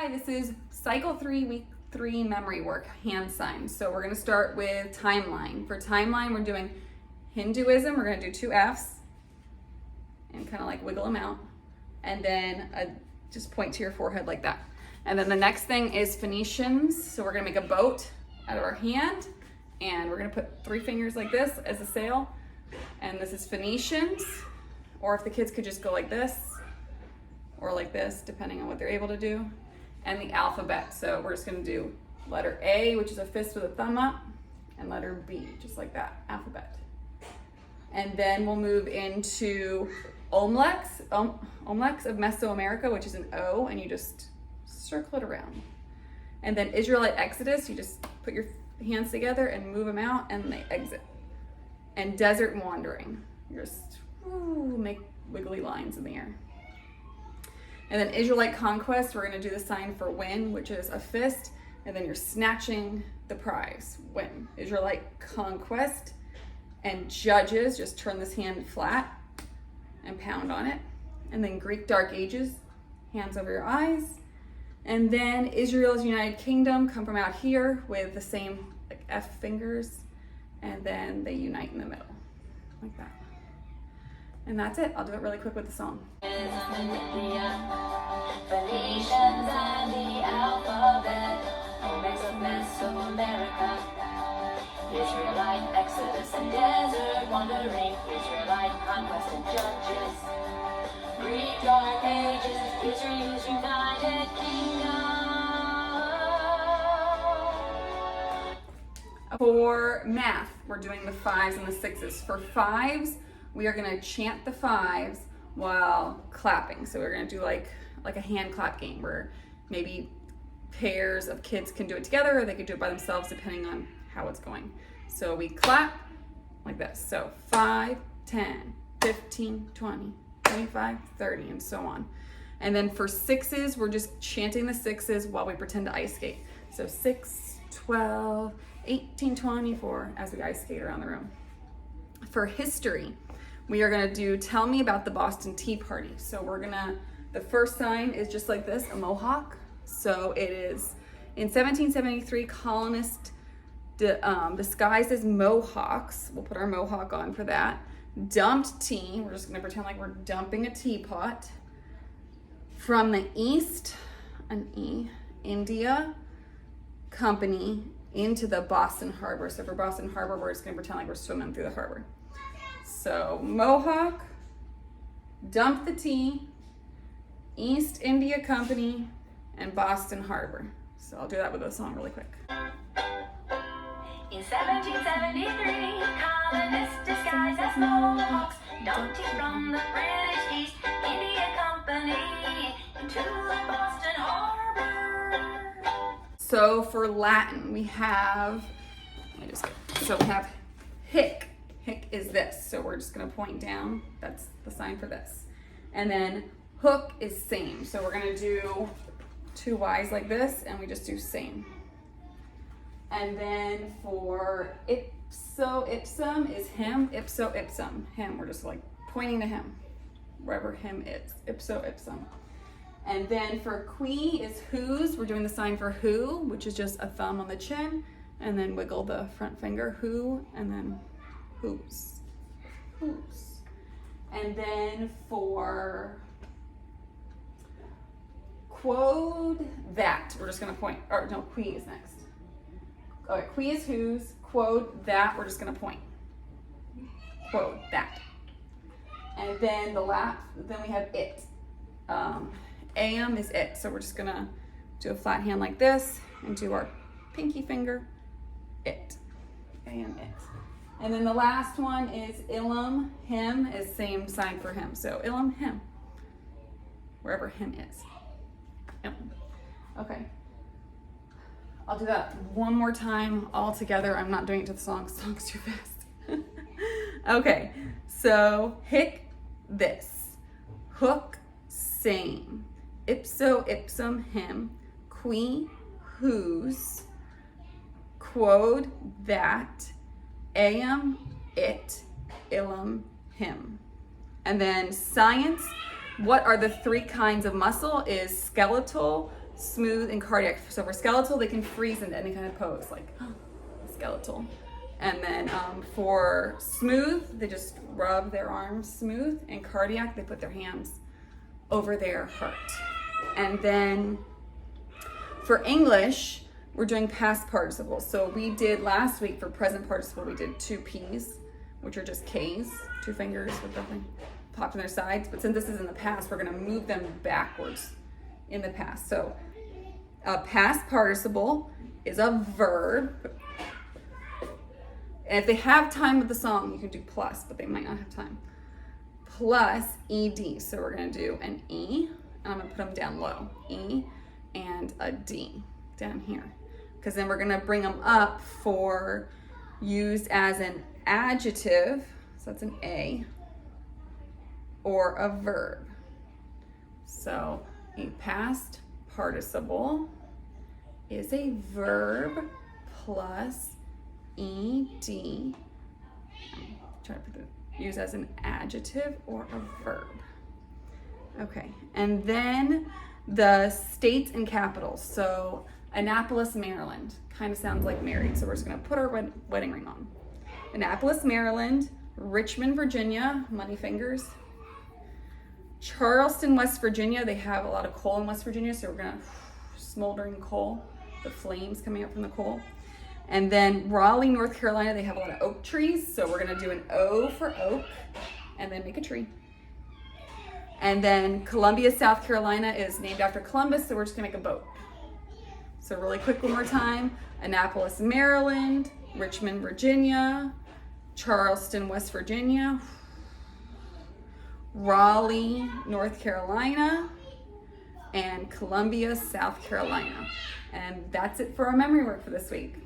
Hi, this is cycle 3, week 3 memory work, hand signs. So we're gonna start with timeline. For timeline, we're doing Hinduism. We're gonna do 2 Fs and kind of like wiggle them out. And then just point to your forehead like that. And then the next thing is Phoenicians. So we're gonna make a boat out of our hand and we're gonna put 3 fingers like this as a sail. And this is Phoenicians, or if the kids could just go like this or like this, depending on what they're able to do. And the alphabet. So we're just gonna do letter A, which is a fist with a thumb up, and letter B, just like that, alphabet. And then we'll move into Olmec of Mesoamerica, which is an O, and you just circle it around. And then Israelite Exodus, you just put your hands together and move them out and they exit. And desert wandering, you just make wiggly lines in the air. And then Israelite conquest, we're gonna do the sign for win, which is a fist, and then you're snatching the prize, win. Israelite conquest. And judges, just turn this hand flat and pound on it. And then Greek Dark Ages, hands over your eyes. And then Israel's United Kingdom, come from out here with the same like F fingers, and then they unite in the middle, like that. And that's it. I'll do it really quick with the song. Phoenicians and the alphabet, Olmecs of Mesoamerica, Israelite Exodus and desert wandering, Israelite conquest and judges, Greek Dark Ages, Israel's United Kingdom. For math, we're doing the 5s and the 6s. For 5s, we are gonna chant the 5s while clapping. So we're gonna do like a hand clap game where maybe pairs of kids can do it together or they can do it by themselves depending on how it's going. So we clap like this. So 5, 10, 15, 20, 25, 30, and so on. And then for 6s, we're just chanting the 6s while we pretend to ice skate. So 6, 12, 18, 24 as we ice skate around the room. For history, we are gonna do tell me about the Boston Tea Party. So the first sign is just like this, a mohawk. So it is in 1773, colonists disguised as Mohawks, we'll put our mohawk on for that, dumped tea, we're just gonna pretend like we're dumping a teapot, from the East, an E, India Company into the Boston Harbor. So for Boston Harbor, we're just gonna pretend like we're swimming through the harbor. So Mohawk, dump the tea, East India Company, and Boston Harbor. So I'll do that with a song really quick. In 1773, colonists disguised as Mohawks dumped tea from the British East India Company into the Boston Harbor. So for Latin, we have hic. Hic is this. So we're just gonna point down. That's the sign for this. And then hook is same. So we're gonna do 2 Y's like this, and we just do same. And then for ipso ipsum is him, ipso ipsum, him. We're just like pointing to him, wherever him is, ipso ipsum. And then for qui is whose, we're doing the sign for who, which is just a thumb on the chin, and then wiggle the front finger, who, and then whose. And then for quod that, we're just gonna point, or no, qui is next. Okay, qui is whose, quote that, we're just gonna point. Quote that. And then then we have it. Am is it. So we're just gonna do a flat hand like this and do our pinky finger, it. Am, it. And then the last one is ilum, him is same sign for him. So ilum, him, wherever him is. Ilum. Okay. I'll do that one more time all together. I'm not doing it to the song. The song's too fast. Okay, so hic, this. Hook, same. Ipso ipsum, him. Qui, whose. Quod, that. Am, it. Illum, him. And then science, what are the 3 kinds of muscle is skeletal, smooth, and cardiac. So for skeletal, they can freeze into any kind of pose, like skeletal. And then for smooth, they just rub their arms smooth, and cardiac, they put their hands over their heart. And then for English, we're doing past participles. So we did last week for present participle, we did 2 P's, which are just K's, 2 fingers with nothing popped on their sides. But since this is in the past, we're gonna move them backwards in the past. So a past participle is a verb. And if they have time with the song, you can do plus, but they might not have time. Plus ed. So we're gonna do an E, and I'm gonna put them down low. E and a D down here. Because then we're gonna bring them up for used as an adjective, so that's an A, or a verb. So a past participle is a verb plus ed. I'm trying to put the use as an adjective or a verb. Okay, and then the states and capitals. So Annapolis, Maryland, kind of sounds like married, so we're just gonna put our wedding ring on. Annapolis, Maryland, Richmond, Virginia, money fingers. Charleston, West Virginia, they have a lot of coal in West Virginia, so we're gonna smoldering coal, the flames coming up from the coal. And then Raleigh, North Carolina, they have a lot of oak trees, so we're gonna do an O for oak, and then make a tree. And then Columbia, South Carolina is named after Columbus, so we're just gonna make a boat. So really quick one more time. Annapolis, Maryland, Richmond, Virginia, Charleston, West Virginia, Raleigh, North Carolina, and Columbia, South Carolina. And that's it for our memory work for this week.